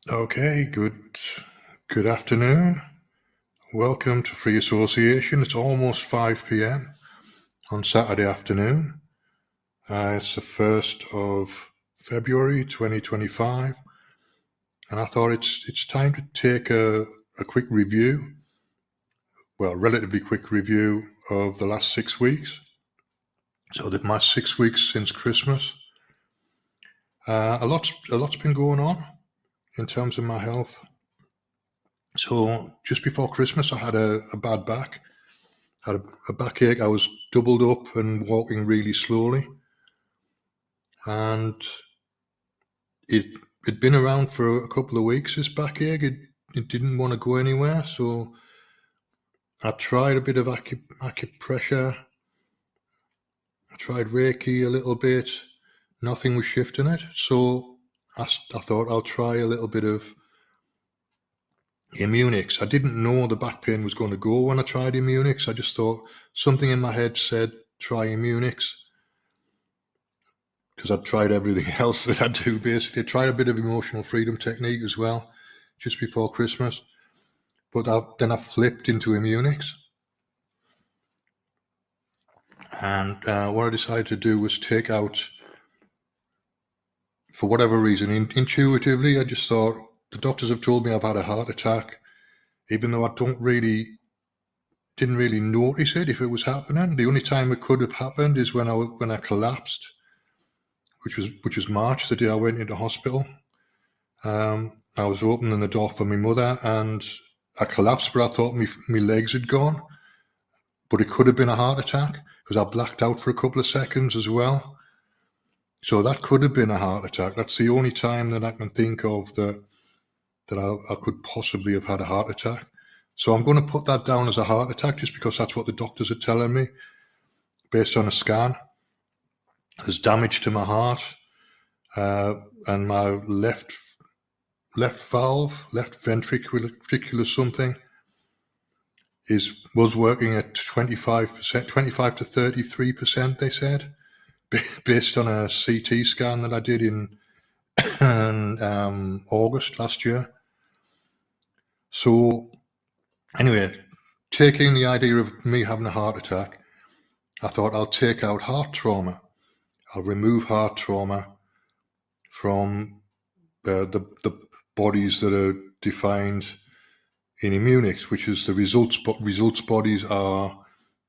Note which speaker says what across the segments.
Speaker 1: Okay, good afternoon. Welcome to Free Association. It's almost 5 p.m. on Saturday afternoon. It's the 1st of February 2025, and I thought it's time to take a quick review, relatively quick review of the last 6 weeks. So that my 6 weeks since Christmas, a lot's been going on in terms of my health. So just before Christmas, I had a bad back. Had a backache. I was doubled up and walking really slowly, and it'd been around for a couple of weeks. This backache, it didn't want to go anywhere. So I tried a bit of acupressure. I tried Reiki a little bit. Nothing was shifting it. So I thought I'll try a little bit of Immunix. I didn't know the back pain was going to go when I tried Immunix. I just thought something in my head said try Immunix, because I'd tried everything else that I do, basically. I tried a bit of emotional freedom technique as well, just before Christmas. But then I flipped into Immunix. And what I decided to do was take out, for whatever reason, intuitively, I just thought, the doctors have told me I've had a heart attack, even though I didn't really notice it if it was happening. The only time it could have happened is when I collapsed, which was March, the day I went into hospital. I was opening the door for my mother and I collapsed, but I thought my legs had gone. But it could have been a heart attack because I blacked out for a couple of seconds as well. So that could have been a heart attack. That's the only time that I can think of that I could possibly have had a heart attack. So I'm going to put that down as a heart attack just because that's what the doctors are telling me based on a scan. There's damage to my heart and my left valve, left ventricular something, was working at 25%, 25 to 33%, they said, based on a CT scan that I did in August last year. So anyway, taking the idea of me having a heart attack, I thought I'll take out heart trauma. I'll remove heart trauma from the bodies that are defined in Immunix, which is the results bodies are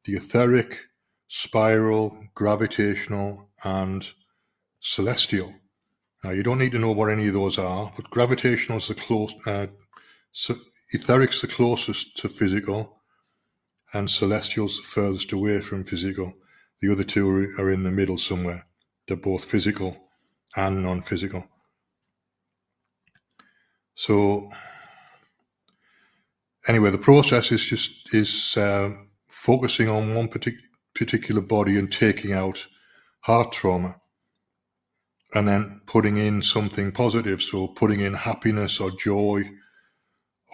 Speaker 1: the etheric, spiral, gravitational, and celestial. Now, you don't need to know what any of those are, but gravitational is etheric's the closest to physical, and celestial's the furthest away from physical. The other two are in the middle somewhere. They're both physical and non-physical. So anyway, the process is focusing on one particular body and taking out heart trauma, and then putting in something positive. So putting in happiness or joy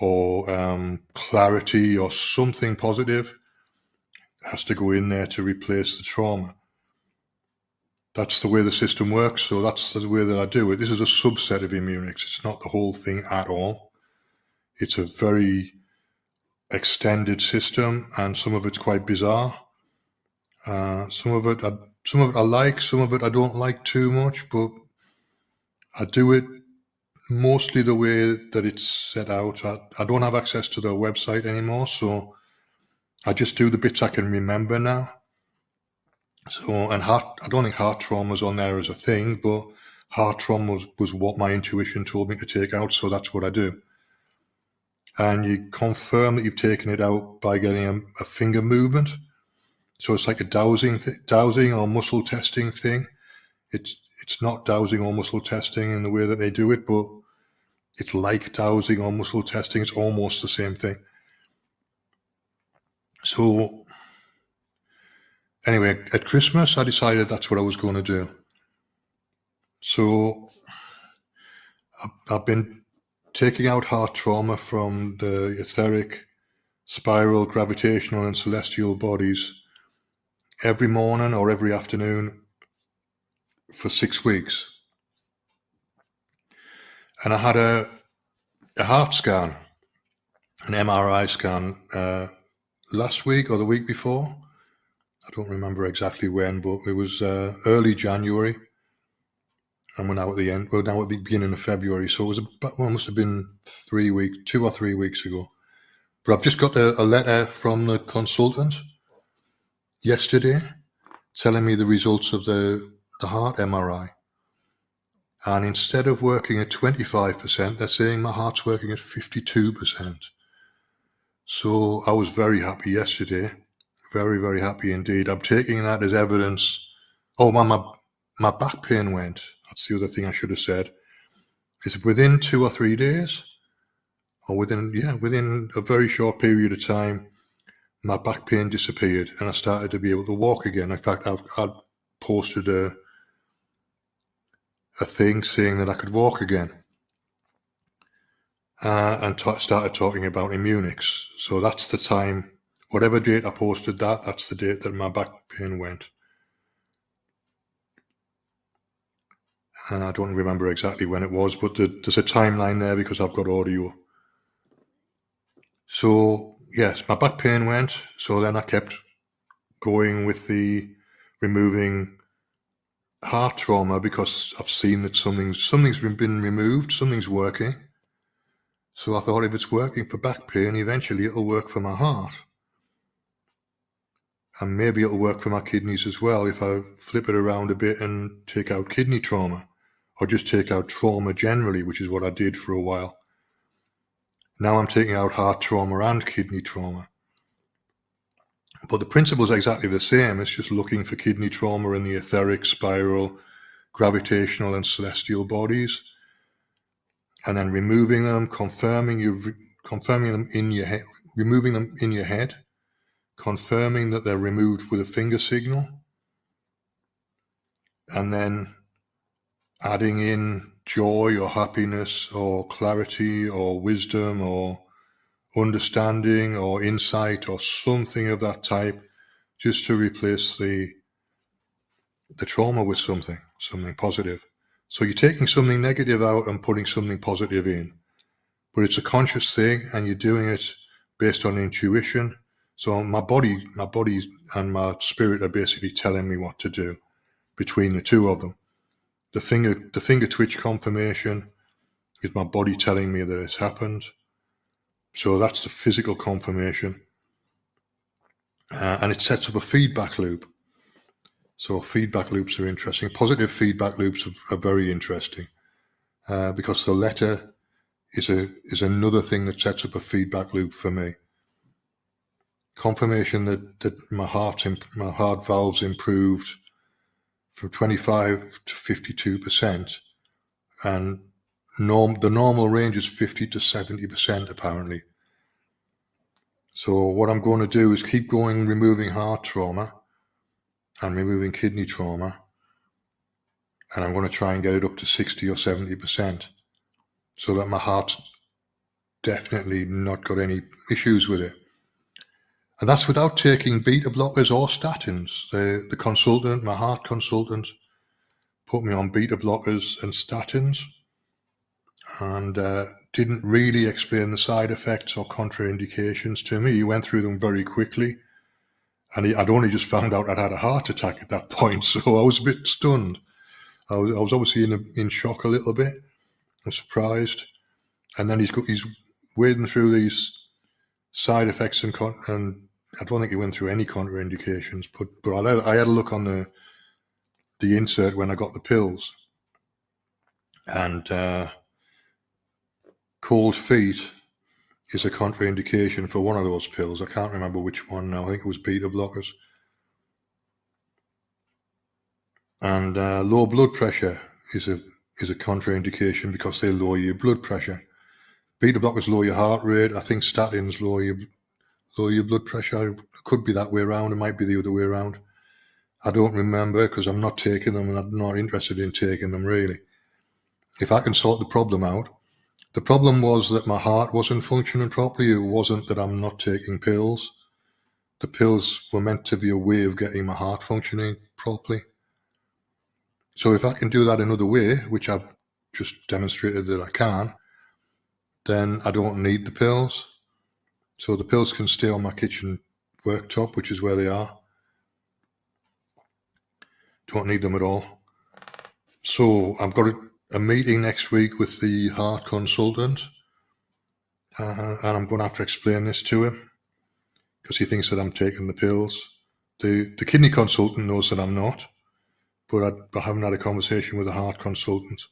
Speaker 1: or clarity or something positive has to go in there to replace the trauma. That's the way the system works. So that's the way that I do it. This is a subset of Immunix. It's not the whole thing at all. It's a very extended system, and some of it's quite bizarre. Some of it I like, some of it I don't like too much, but I do it mostly the way that it's set out. I don't have access to their website anymore, so I just do the bits I can remember now. So, and I don't think heart trauma is on there as a thing, but heart trauma was what my intuition told me to take out, so that's what I do. And you confirm that you've taken it out by getting a finger movement. So it's like a dowsing or muscle testing thing. It's not dowsing or muscle testing in the way that they do it, but it's like dowsing or muscle testing. It's almost the same thing. So anyway, at Christmas, I decided that's what I was going to do. So I've been taking out heart trauma from the etheric, spiral, gravitational, and celestial bodies every morning or every afternoon for 6 weeks. And I had a heart scan, an MRI scan, last week or the week before. I don't remember exactly when, but it was early January, and we're now at the end. We're now at the beginning of February, so it was about, well, it must have been 2 or 3 weeks ago. But I've just got a letter from the consultant yesterday telling me the results of the heart MRI. And instead of working at 25%, they're saying my heart's working at 52%. So I was very happy yesterday. Very, very happy indeed. I'm taking that as evidence. Oh, my back pain went. That's the other thing I should have said. Is within 2 or 3 days, or within a very short period of time, my back pain disappeared and I started to be able to walk again. In fact, I'd posted a thing saying that I could walk again, and started talking about Immunix. So that's the time, whatever date I posted that's the date that my back pain went. I don't remember exactly when it was, but there's a timeline there because I've got audio. So yes, my back pain went. So then I kept going with the removing heart trauma because I've seen that something's been removed, something's working. So I thought if it's working for back pain, eventually it'll work for my heart. And maybe it'll work for my kidneys as well if I flip it around a bit and take out kidney trauma, or just take out trauma generally, which is what I did for a while. Now I'm taking out heart trauma and kidney trauma. But the principle is exactly the same. It's just looking for kidney trauma in the etheric, spiral, gravitational and celestial bodies, and then removing them, confirming them in your head, removing them in your head, confirming that they're removed with a finger signal, and then adding in joy or happiness or clarity or wisdom or understanding or insight or something of that type, just to replace the trauma with something positive. So you're taking something negative out and putting something positive in, but it's a conscious thing, and you're doing it based on intuition. So my body and my spirit are basically telling me what to do between the two of them. The finger twitch confirmation is my body telling me that it's happened. So that's the physical confirmation. And it sets up a feedback loop. So feedback loops are interesting. Positive feedback loops are very interesting, because the letter is another thing that sets up a feedback loop for me. Confirmation that my heart valves improved from 25 to 52%, and the normal range is 50 to 70% apparently. So what I'm going to do is keep going, removing heart trauma and removing kidney trauma, and I'm going to try and get it up to 60 or 70%, so that my heart's definitely not got any issues with it. And that's without taking beta blockers or statins. The consultant, my heart consultant, put me on beta blockers and statins, and didn't really explain the side effects or contraindications to me. He went through them very quickly, and I'd only just found out I'd had a heart attack at that point, so I was a bit stunned. I was obviously in shock a little bit. I was surprised, and then he's wading through these side effects and I don't think he went through any contraindications, but I had a look on the insert when I got the pills, and cold feet is a contraindication for one of those pills. I can't remember which one now. I think it was beta blockers. And low blood pressure is a contraindication because they lower your blood pressure. Beta blockers lower your heart rate. I think statins lower your blood pressure. It could be that way around. It might be the other way around. I don't remember because I'm not taking them, and I'm not interested in taking them really. If I can sort the problem out. The problem was that my heart wasn't functioning properly. It wasn't that I'm not taking pills. The pills were meant to be a way of getting my heart functioning properly. So if I can do that another way, which I've just demonstrated that I can, then I don't need the pills. So the pills can stay on my kitchen worktop, which is where they are. Don't need them at all. So I've got a meeting next week with the heart consultant, and I'm going to have to explain this to him because he thinks that I'm taking the pills. The kidney consultant knows that I'm not, but I haven't had a conversation with the heart consultant.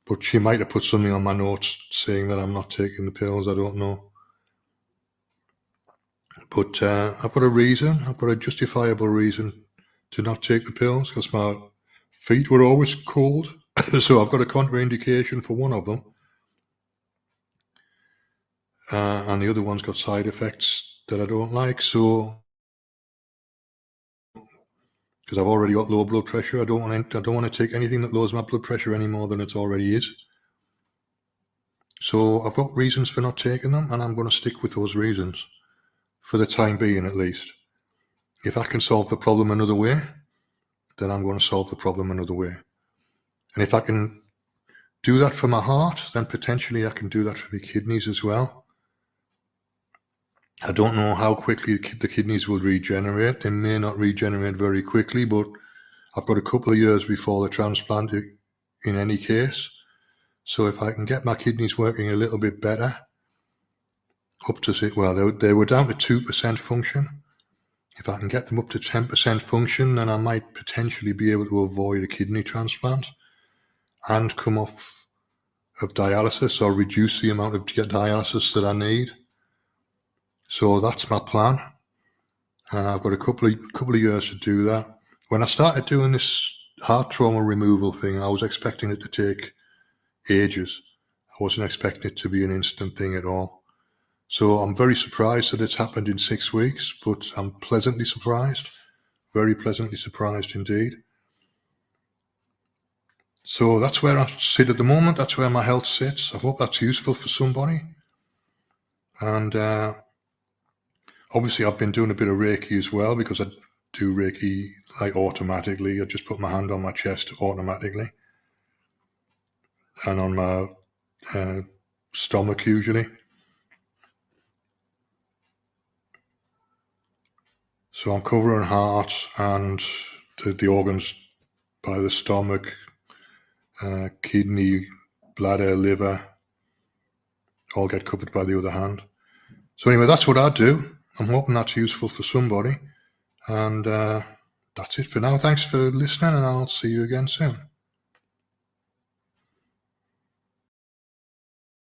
Speaker 1: But she might have put something on my notes saying that I'm not taking the pills. I don't know. But I've got a reason. I've got a justifiable reason to not take the pills because my feet were always cold. So I've got a contraindication for one of them. And the other one's got side effects that I don't like. So, because I've already got low blood pressure, I don't want to take anything that lowers my blood pressure any more than it already is. So I've got reasons for not taking them, and I'm going to stick with those reasons for the time being, at least. If I can solve the problem another way, then I'm going to solve the problem another way. And if I can do that for my heart, then potentially I can do that for my kidneys as well. I don't know how quickly the kidneys will regenerate. They may not regenerate very quickly, but I've got a couple of years before the transplant in any case. So if I can get my kidneys working a little bit better, up to, well, they were down to 2% function. If I can get them up to 10% function, then I might potentially be able to avoid a kidney transplant and come off of dialysis or reduce the amount of dialysis that I need. So that's my plan. I've got a couple of years to do that. When I started doing this heart trauma removal thing, I was expecting it to take ages. I wasn't expecting it to be an instant thing at all. So I'm very surprised that it's happened in 6 weeks, but I'm pleasantly surprised, very pleasantly surprised indeed. So that's where I sit at the moment. That's where my health sits. I hope that's useful for somebody. And obviously I've been doing a bit of Reiki as well, because I do Reiki like automatically. I just put my hand on my chest automatically and on my stomach usually. So I'm covering heart and the organs by the stomach, kidney, bladder, liver, all get covered by the other hand. So anyway, that's what I do. I'm hoping that's useful for somebody. And that's it for now. Thanks for listening, and I'll see you again soon.